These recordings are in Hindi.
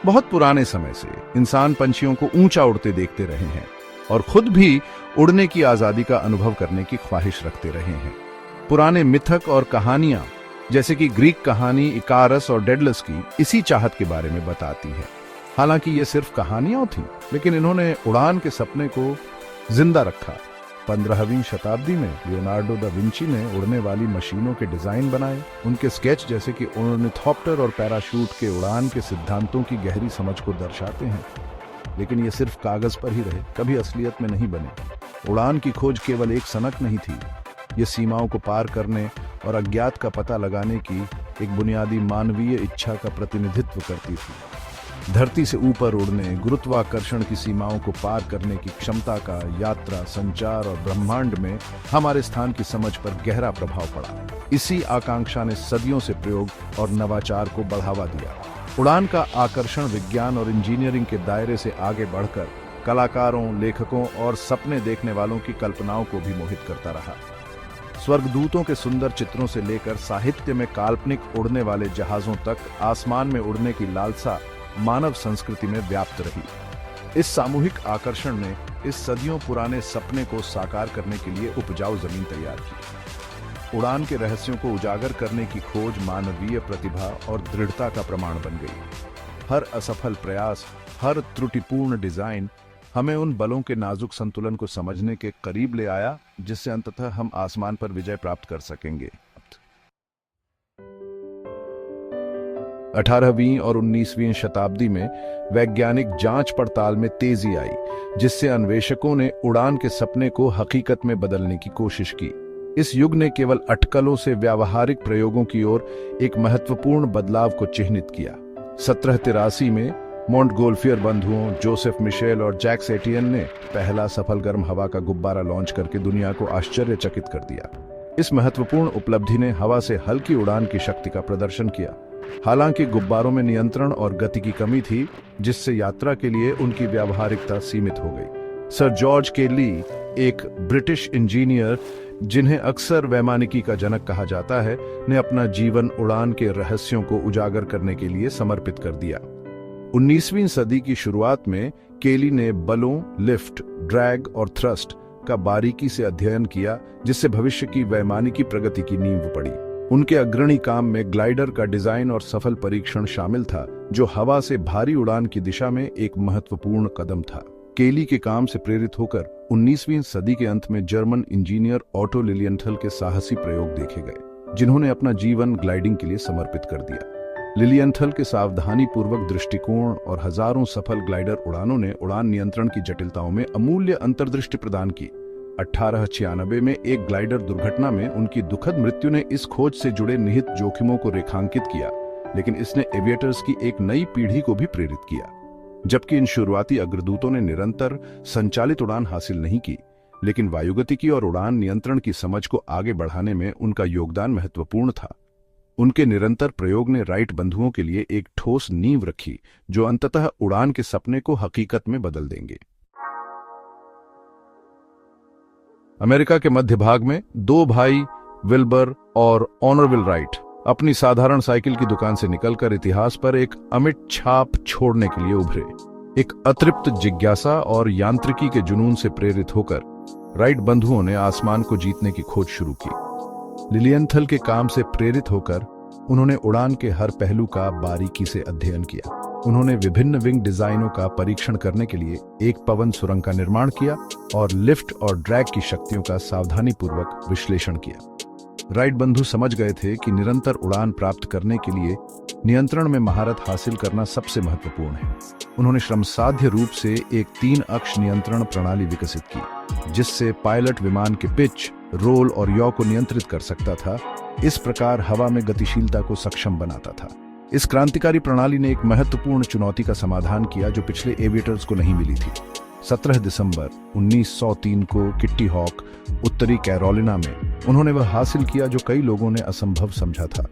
बहुत पुराने समय से इंसान पंछियों को ऊंचा उड़ते देखते रहे हैं और खुद भी उड़ने की आजादी का अनुभव करने की ख्वाहिश रखते रहे हैं। पुराने मिथक और कहानियां जैसे कि ग्रीक कहानी इकारस और डेडलस की इसी चाहत के बारे में बताती है। हालांकि ये सिर्फ कहानियां थीं, लेकिन इन्होंने उड़ान के सपने को जिंदा रखा। 15वीं शताब्दी में लियोनार्डो दा विंची ने उड़ने वाली मशीनों के डिजाइन बनाए। उनके स्केच जैसे कि ऑर्निथॉप्टर और पैराशूट के उड़ान के सिद्धांतों की गहरी समझ को दर्शाते हैं, लेकिन ये सिर्फ कागज पर ही रहे, कभी असलियत में नहीं बने। उड़ान की खोज केवल एक सनक नहीं थी, ये सीमाओं को पार करने और अज्ञात का पता लगाने की एक बुनियादी मानवीय इच्छा का प्रतिनिधित्व करती थी। धरती से ऊपर उड़ने, गुरुत्वाकर्षण की सीमाओं को पार करने की क्षमता का यात्रा, संचार और ब्रह्मांड में हमारे स्थान की समझ पर गहरा प्रभाव पड़ा। इसी आकांक्षा ने सदियों से प्रयोग और नवाचार को बढ़ावा दिया। उड़ान का आकर्षण विज्ञान और इंजीनियरिंग के दायरे से आगे बढ़कर कलाकारों, लेखकों और सपने देखने वालों की कल्पनाओं को भी मोहित करता रहा। स्वर्गदूतों के सुंदर चित्रों से लेकर साहित्य में काल्पनिक उड़ने वाले जहाजों तक आसमान में उड़ने की लालसा मानव संस्कृति में व्याप्त रही। इस सामूहिक आकर्षण ने इस सदियों पुराने सपने को साकार करने के लिए उपजाऊ जमीन तैयार की। उड़ान के रहस्यों को उजागर करने की खोज मानवीय प्रतिभा और दृढ़ता का प्रमाण बन गई। हर असफल प्रयास, हर त्रुटिपूर्ण डिजाइन हमें उन बलों के नाजुक संतुलन को समझने के करीब ले आया, जिससे अंततः हम आसमान पर विजय प्राप्त कर सकेंगे। 18वीं और 19वीं शताब्दी में वैज्ञानिक जांच पड़ताल में तेजी आई, जिससे अन्वेषकों ने उड़ान के सपने को हकीकत में बदलने की कोशिश की। इस युग ने केवल अटकलों से व्यावहारिक प्रयोगों की ओर एक महत्वपूर्ण बदलाव को चिह्नित किया। 1783 में मोंटगोल्फियर बंधुओं जोसेफ मिशेल और जैक्स एटियन ने पहला सफल गर्म हवा का गुब्बारा लॉन्च करके दुनिया को आश्चर्यचकित कर दिया। इस महत्वपूर्ण उपलब्धि ने हवा से हल्की उड़ान की शक्ति का प्रदर्शन किया। हालांकि गुब्बारों में नियंत्रण और गति की कमी थी, जिससे यात्रा के लिए उनकी व्यावहारिकता सीमित हो गई। सर जॉर्ज केली, एक ब्रिटिश इंजीनियर जिन्हें अक्सर वैमानिकी का जनक कहा जाता है, ने अपना जीवन उड़ान के रहस्यों को उजागर करने के लिए समर्पित कर दिया। 19वीं सदी की शुरुआत में केली ने बलों, लिफ्ट, ड्रैग और थ्रस्ट का बारीकी से अध्ययन किया, जिससे भविष्य की वैमानिकी प्रगति की नींव पड़ी। उनके अग्रणी काम में ग्लाइडर का डिजाइन और सफल परीक्षण शामिल था, जो हवा से भारी उड़ान की दिशा में एक महत्वपूर्ण कदम था। केली के काम से प्रेरित होकर 19वीं सदी के अंत में जर्मन इंजीनियर ऑटो लिलियनथल के साहसी प्रयोग देखे गए, जिन्होंने अपना जीवन ग्लाइडिंग के लिए समर्पित कर दिया। लिलियनथल के सावधानी पूर्वक दृष्टिकोण और हजारों सफल ग्लाइडर उड़ानों ने उड़ान नियंत्रण की जटिलताओं में अमूल्य अंतर्दृष्टि प्रदान की। 1896 में एक ग्लाइडर दुर्घटना में उनकी दुखद मृत्यु ने इस खोज से जुड़े निहित जोखिमों को रेखांकित किया, लेकिन इसने एविएटर्स की एक नई पीढ़ी को भी प्रेरित किया। जबकि इन शुरुआती अग्रदूतों ने निरंतर संचालित उड़ान हासिल नहीं की, लेकिन वायुगतिकी और उड़ान नियंत्रण की समझ को आगे बढ़ाने में उनका योगदान महत्वपूर्ण था। उनके निरंतर प्रयोग ने राइट बंधुओं के लिए एक ठोस नींव रखी, जो अंततः उड़ान के सपने को हकीकत में बदल देंगे। अमेरिका के मध्य भाग में दो भाई विल्बर और ऑनरविल राइट अपनी साधारण साइकिल की दुकान से निकलकर इतिहास पर एक अमिट छाप छोड़ने के लिए उभरे। एक अतृप्त जिज्ञासा और यांत्रिकी के जुनून से प्रेरित होकर राइट बंधुओं ने आसमान को जीतने की खोज शुरू की। लिलियनथल के काम से प्रेरित होकर उन्होंने उड़ान के हर पहलू का बारीकी से अध्ययन किया। उन्होंने विभिन्न विंग डिजाइनों का परीक्षण करने के लिए एक पवन सुरंग का निर्माण किया और लिफ्ट और ड्रैग की शक्तियों का सावधानीपूर्वक विश्लेषण किया। राइट बंधु समझ गए थे कि निरंतर उड़ान प्राप्त करने के लिए नियंत्रण में महारत हासिल करना सबसे महत्वपूर्ण है। उन्होंने श्रमसाध्य रूप से एक 3 अक्ष नियंत्रण प्रणाली विकसित की, जिससे पायलट विमान के पिच, रोल और याव को नियंत्रित कर सकता था। इस प्रकार हवा में गतिशीलता को सक्षम बनाता था। इस क्रांतिकारी प्रणाली ने एक महत्वपूर्ण चुनौती का समाधान किया, जो पिछले एविएटर्स को नहीं मिली थी। 17 दिसंबर 1903 को किट्टी हॉक, उत्तरी कैरोलिना में उन्होंने वह हासिल किया जो कई लोगों ने असंभव समझा था।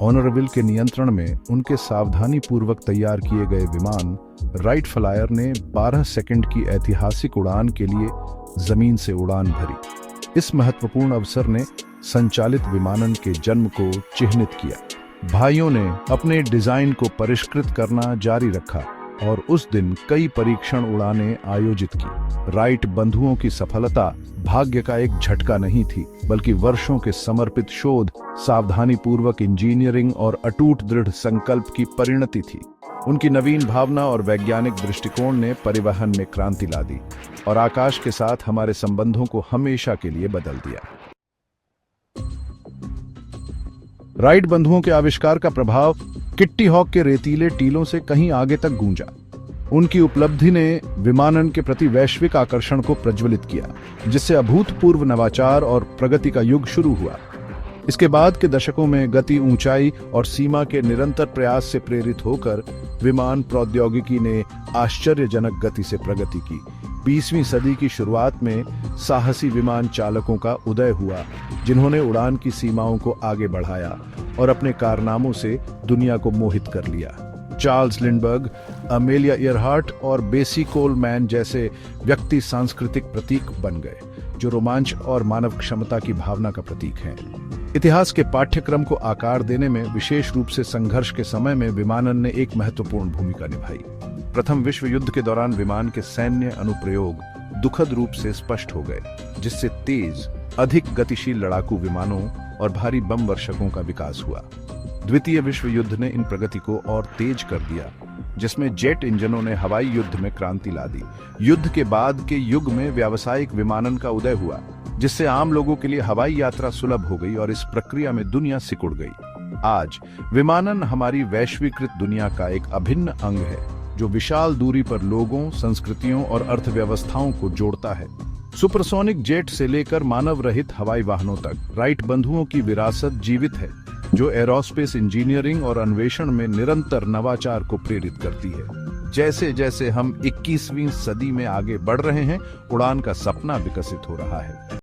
ऑनरविल के नियंत्रण में उनके सावधानी पूर्वक तैयार किए गए विमान राइट फ्लायर ने 12 सेकंड की ऐतिहासिक उड़ान के लिए जमीन से उड़ान भरी। इस महत्वपूर्ण अवसर ने संचालित विमानन के जन्म को चिह्नित किया। भाइयों ने अपने डिजाइन को परिष्कृत करना जारी रखा और उस दिन कई परीक्षण उड़ानें आयोजित की। राइट बंधुओं की सफलता भाग्य का एक झटका नहीं थी, बल्कि वर्षों के समर्पित शोध, सावधानीपूर्वक इंजीनियरिंग और अटूट दृढ़ संकल्प की परिणति थी। उनकी नवीन भावना और वैज्ञानिक दृष्टिकोण ने परिवहन में क्रांति ला दी और आकाश के साथ हमारे संबंधों को हमेशा के लिए बदल दिया। राइट बंधुओं के आविष्कार का प्रभाव किट्टी हॉक के रेतीले टीलों से कहीं आगे तक गूंजा। उनकी उपलब्धि ने विमानन के प्रति वैश्विक आकर्षण को प्रज्वलित किया, जिससे अभूतपूर्व नवाचार और प्रगति का युग शुरू हुआ। इसके बाद के दशकों में गति, ऊंचाई और सीमा के निरंतर प्रयास से प्रेरित होकर विमान प्रौद्योगिकी ने आश्चर्यजनक गति से प्रगति की। 20वीं सदी की शुरुआत में साहसी विमान चालकों का उदय हुआ, जिन्होंने उड़ान की सीमाओं को आगे बढ़ाया और अपने कारनामों से दुनिया को मोहित कर लिया। चार्ल्स लिंडबर्ग, अमेलिया ईयरहार्ट और बेसी कोलमैन जैसे व्यक्ति सांस्कृतिक प्रतीक बन गए, जो रोमांच और मानव क्षमता की भावना का प्रतीक हैं। इतिहास के पाठ्यक्रम को आकार देने में, विशेष रूप से संघर्ष के समय में, विमानन ने एक महत्वपूर्ण भूमिका निभाई। प्रथम विश्व युद्ध के दौरान विमान के सैन्य अनुप्रयोग दुखद रूप से स्पष्ट हो गए, जिससे तेज, अधिक गतिशील लड़ाकू विमानों और भारी बम वर्षकों का विकास हुआ। द्वितीय विश्व युद्ध ने इन प्रगति को और तेज कर दिया, जिसमें जेट इंजनों ने हवाई युद्ध में क्रांति ला दी। युद्ध के बाद के युग में व्यावसायिक विमानन का उदय हुआ, जिससे आम लोगों के लिए हवाई यात्रा सुलभ हो गई और इस प्रक्रिया में दुनिया सिकुड़ गई। आज विमानन हमारी वैश्वीकृत दुनिया का एक अभिन्न अंग है, जो विशाल दूरी पर लोगों, संस्कृतियों और अर्थव्यवस्थाओं को जोड़ता है। सुपरसोनिक जेट से लेकर मानव रहित हवाई वाहनों तक, राइट बंधुओं की विरासत जीवित है, जो एरोस्पेस इंजीनियरिंग और अन्वेषण में निरंतर नवाचार को प्रेरित करती है। जैसे जैसे हम 21वीं सदी में आगे बढ़ रहे हैं, उड़ान का सपना विकसित हो रहा है।